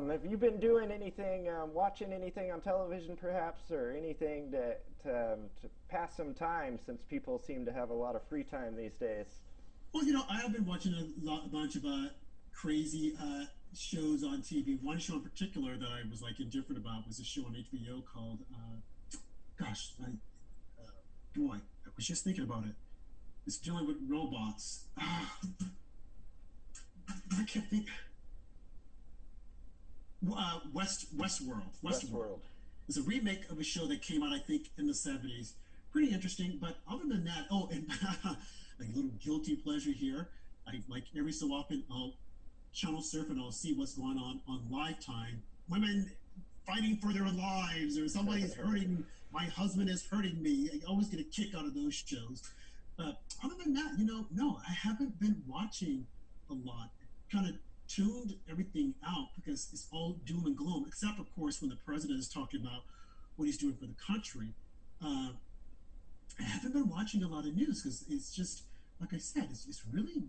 Have you been doing anything, watching anything on television perhaps, or anything to pass some time since people seem to have a lot of free time these days? Well, I have been watching a bunch of crazy shows on TV. One show in particular that I was like indifferent about was a show on HBO called, gosh, boy, I was just thinking about it. It's dealing with robots. I can't think. Westworld. Westworld. It's a remake of a show that came out, I think, in the '70s. Pretty interesting, but other than that, oh, and like a little guilty pleasure here. I like every so often I'll channel surf and I'll see what's going on Lifetime. Women fighting for their lives, or somebody's hurting. My husband is hurting me. I always get a kick out of those shows. But other than that, no, I haven't been watching a lot. Kind of tuned everything out because it's all doom and gloom, except of course when the president is talking about what he's doing for the country. Uh, I haven't been watching a lot of news because it's just like I said, it's really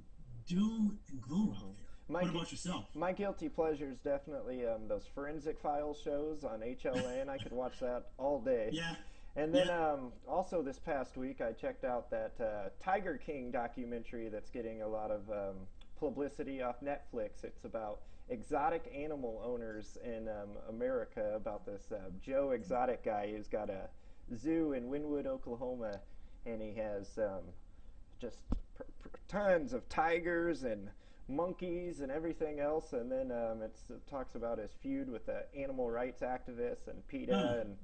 doom and gloom out hmm there. My What gu- about yourself? my guilty pleasure is definitely those forensic files shows on HLA, and I could watch that all day. Yeah, And then yeah. also this past week, I checked out that Tiger King documentary that's getting a lot of publicity off Netflix. It's about exotic animal owners in America, about this Joe Exotic guy who's got a zoo in Wynwood, Oklahoma, and he has just tons of tigers and monkeys and everything else. And then it talks about his feud with the animal rights activists and PETA. Huh. And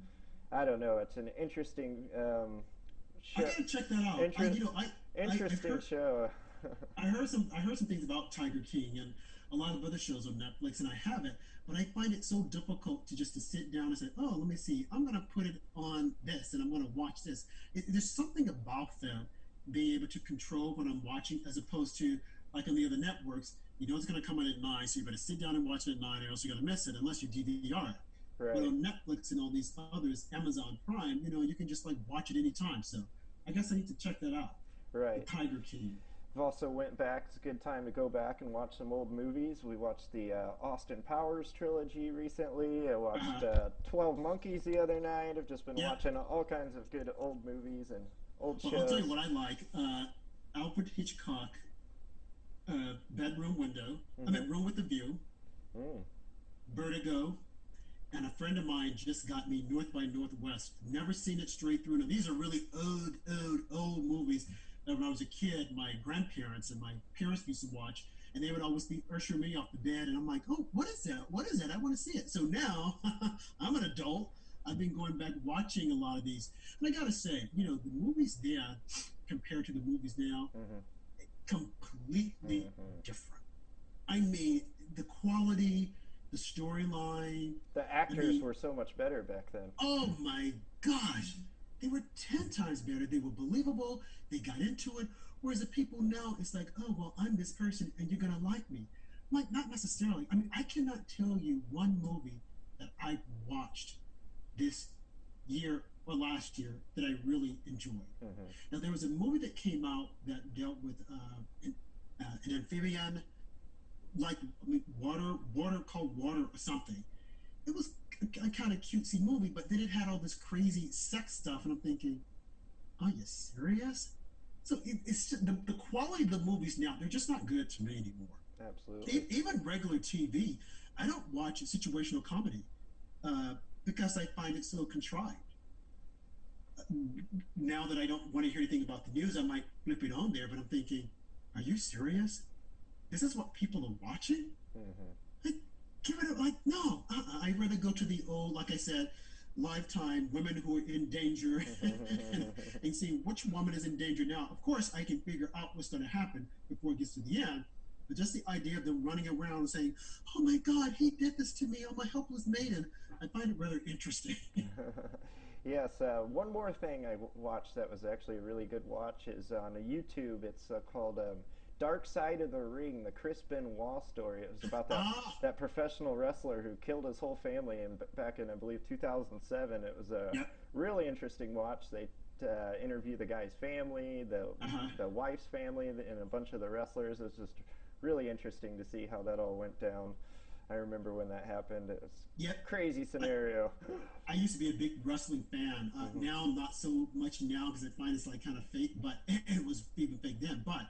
I don't know. It's an interesting I show. gotta check that out. Inter- I've interesting heard show. I heard some things about Tiger King and a lot of other shows on Netflix, and I have it, but I find it so difficult to sit down and say, "Oh, let me see. I'm gonna put it on this, and I'm gonna watch this." There's something about that being able to control what I'm watching, as opposed to like on the other networks. You know it's gonna come on at 9, so you better sit down and watch it at 9, or else you're gonna miss it unless you DVR it. But Right, on Netflix and all these others, Amazon Prime, you can just like watch it anytime. So I guess I need to check that out. The right. Tiger King. I've also went back. It's a good time to go back and watch some old movies. We watched the Austin Powers trilogy recently. I watched Uh, 12 Monkeys the other night. I've just been yeah. watching all kinds of good old movies and old Well, I'll tell you shows. what I like. Alfred Hitchcock, Bedroom Window. I Mm-hmm. mean, Room with a View, Mm. Vertigo, and a friend of mine just got me North by Northwest. Never seen it straight through. Now, these are really old movies that when I was a kid, my grandparents and my parents used to watch, and they would always be ushering me off the bed, and I'm like, oh, what is that? What is that? I want to see it. So now I'm an adult. I've been going back watching a lot of these. And I gotta say, the movies then compared to the movies now, Mm-hmm. completely Mm-hmm. different. I mean, the quality, the storyline. The I actors mean, were so much better back then. oh my gosh, they were 10 times better. They were believable. They got into it. Whereas the people now, it's like, oh, well, I'm this person and you're going to like me. Like, not necessarily. I mean, I cannot tell you one movie that I watched this year or last year that I really enjoyed. Mm-hmm. Now, there was a movie that came out that dealt with an amphibian, like water called Water or something. It was a kind of cutesy movie, but then it had all this crazy sex stuff, and I'm thinking, are you serious? So it's just, the quality of the movies now, they're just not good to me anymore. Absolutely. Even regular TV, I don't watch situational comedy because I find it so contrived. Now that I don't want to hear anything about the news, I might flip it on there, but I'm thinking, are you serious? This is what people are watching? Mm-hmm. Like, give it like, no. I'd rather go to the old, like I said, Lifetime, women who are in danger, and see which woman is in danger now. Of course, I can figure out what's going to happen before it gets to the end. But just the idea of them running around and saying, "Oh my God, he did this to me! Oh my helpless maiden!" I find it rather interesting. Yes, one more thing I watched that was actually a really good watch is on YouTube. It's called Dark Side of the Ring, the Chris Benoit story. It was about Ah, that professional wrestler who killed his whole family back in, I believe, 2007. It was a yep. really interesting watch. They interview the guy's family, Uh-huh. the wife's family, and a bunch of the wrestlers. It was just really interesting to see how that all went down. I remember when that happened. It was Yeah, crazy I, scenario. I used to be a big wrestling fan. Hmm. Now I'm not so much now because I find it's like kind of fake, but it was even fake then. But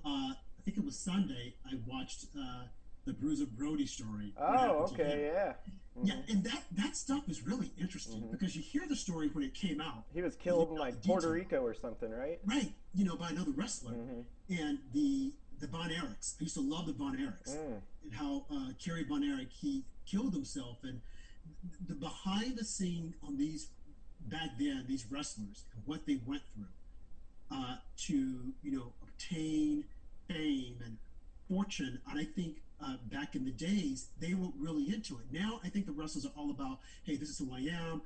I think it was Sunday. I watched the Bruiser Brody story. What happened Oh, to him? okay, yeah. Yeah, Hmm. and that stuff is really interesting Hmm. because you hear the story when it came out, He was you hear killed in all like the Puerto detail, Rico or something, right? right? By another wrestler, Hmm. and the Von Erichs. I used to love the Von Erichs Mm. and how Kerry Von Erich he killed himself, and the behind the scene on these back then these wrestlers and what they went through to obtain fame and fortune. And I think back in the days they were really into it. Now I think the wrestlers are all about, hey, this is who I am,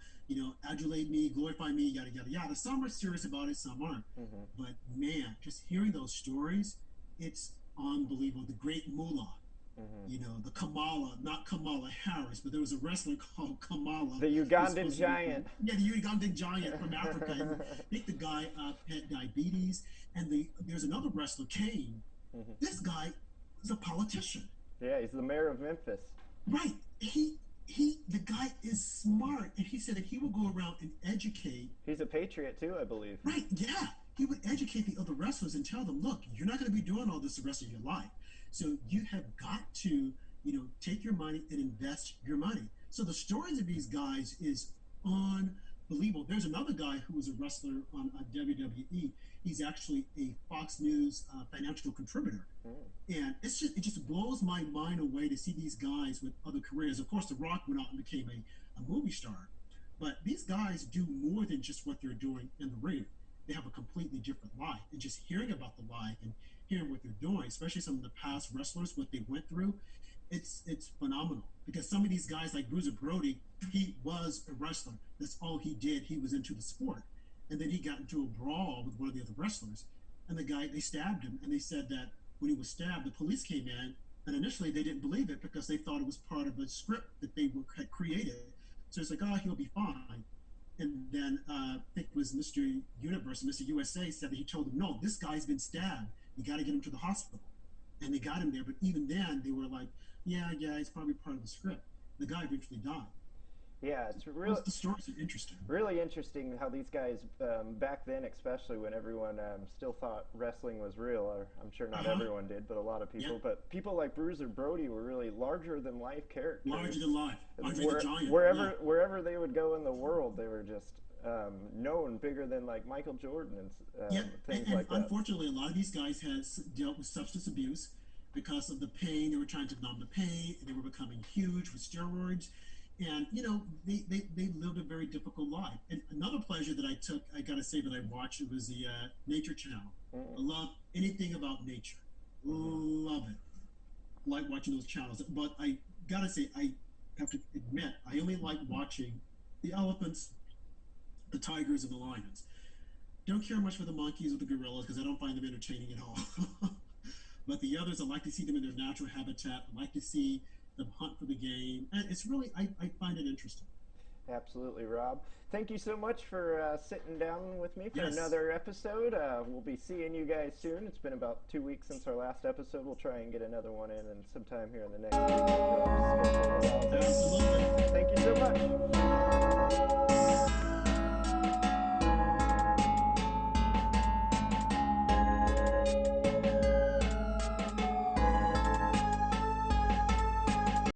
adulate me, glorify me, yada yada yada. Some are serious about it, some aren't. Hmm. But man, just hearing those stories, it's unbelievable. The great Moolah, Hmm. the Kamala, not Kamala Harris, but there was a wrestler called Kamala The who was Ugandan supposed to be giant. yeah, the Ugandan giant from Africa. And I think the guy had diabetes. And there's another wrestler, Kane. Hmm. This guy is a politician, Yeah, he's the mayor of Memphis. right? The guy is smart, and he said that he will go around and educate. He's a patriot too, I believe. Right? Yeah, he would educate the other wrestlers and tell them, look, you're not going to be doing all this the rest of your life. So you have got to, take your money and invest your money. So the stories of these guys is unbelievable. There's another guy who was a wrestler on WWE. He's actually a Fox News financial contributor, Mm. and it just blows my mind away to see these guys with other careers. Of course, The Rock went out and became a movie star, but these guys do more than just what they're doing in the ring. They have a completely different life, and just hearing about the life and hearing what they're doing, especially some of the past wrestlers, what they went through, it's phenomenal. Because some of these guys, like Bruiser Brody, he was a wrestler. That's all he did. He was into the sport, and then he got into a brawl with one of the other wrestlers, and the guy they stabbed him, and they said that when he was stabbed, the police came in, and initially they didn't believe it because they thought it was part of a script that had created. So it's like, oh, he'll be fine. And then I think it was Mr. Universe, Mr. USA said that he told them, no, this guy's been stabbed. You got to get him to the hospital. And they got him there. But even then, they were like, yeah, it's probably part of the script. The guy eventually died. Yeah, it's real, Those the stories are interesting. really interesting how these guys, back then, especially when everyone still thought wrestling was real, or I'm sure Uh not huh. everyone did, but a lot of Yep. people. But people like Bruiser Brody were really larger than life characters. Larger than life. Andre the Where, Giant. Yeah. wherever they would go in the world, they were just known bigger than like Michael Jordan and Yep. And, things and like that. unfortunately, a lot of these guys has dealt with substance abuse because of the pain. They were trying to numb the pain, and they were becoming huge with steroids. And they lived a very difficult life. And another pleasure that I took, I gotta say, that I watched, it was the Nature Channel. I Mm-mm. love anything about nature. Hmm. Love it. Like watching those channels. But I gotta say, I have to admit, I only like watching the elephants, the tigers, and the lions. Don't care much for the monkeys or the gorillas because I don't find them entertaining at all. But the others, I like to see them in their natural habitat. I like to see them hunt for the game. And it's really, I find it interesting. Absolutely, Rob. Thank you so much for sitting down with me for Yes. another episode. We'll be seeing you guys soon. It's been about 2 weeks since our last episode. We'll try and get another one in and sometime here in the next week. We'll schedule it out. Absolutely. Thank you so much.